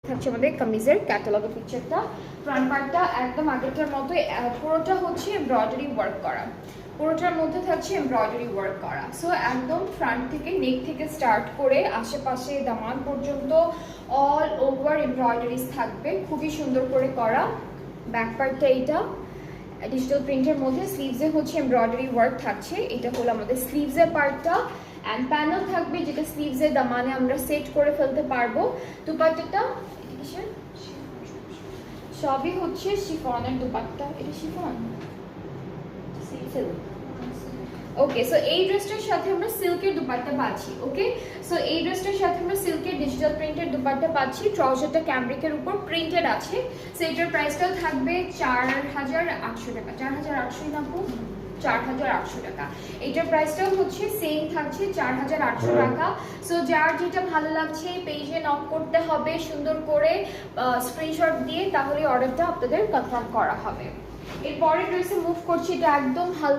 থাকছে আমাদের কামিজের ক্যাটালগের পিকচারটা। ফ্রন্ট পার্টটা একদম আগেরটার মতো, পুরোটা হচ্ছে এমব্রয়ডারি ওয়ার্ক করা, পুরোটার মধ্যে থাকছে এমব্রয়ডারি ওয়ার্ক করা। সো একদম ফ্রন্ট থেকে নেক থেকে স্টার্ট করে আশেপাশে দামান পর্যন্ত অল ওভার এমব্রয়ডারিজ থাকবে, খুবই সুন্দর করে করা। ব্যাক পার্টটা এইটা ডিজিটাল প্রিন্টের মধ্যে, স্লিভসে হচ্ছে এমব্রয়ডারি ওয়ার্ক থাকছে। এটা হলো আমাদের স্লিভসের পার্টটা, অ্যান্ড প্যানেল থাকবে যেটা স্লিভসের দামানে আমরা সেট করে ফেলতে পারবো। দুপাট্টাটা সবই হচ্ছে শিফনের দুপাট্টা, এটা শিফন ওকে। সো এই ড্রেসটার সাথে আমরা সিল্কের দুপাট্টা পাচ্ছি। ওকে, সো এই ড্রেসটার সাথে আমরা সিল্কের ডিজিটাল প্রিন্টের দুপাট্টা পাচ্ছি। ট্রাউজারটা ক্যামব্রিকের উপর প্রিন্টেড আছে। সো এটার প্রাইসটাও থাকবে 4800 টাকা। 4800 না, 4800 টাকা। এটার প্রাইসটাও হচ্ছে সেম থাকছে 4800 টাকা। সো যার যেটা ভালো লাগছে পেজে নক করতে হবে সুন্দর করে স্ক্রিনশট দিয়ে, তাহলে অর্ডারটা আপনাদের কনফার্ম করা হবে। এরপরের ড্রেসে মুভ করছি, এটা একদম হালকা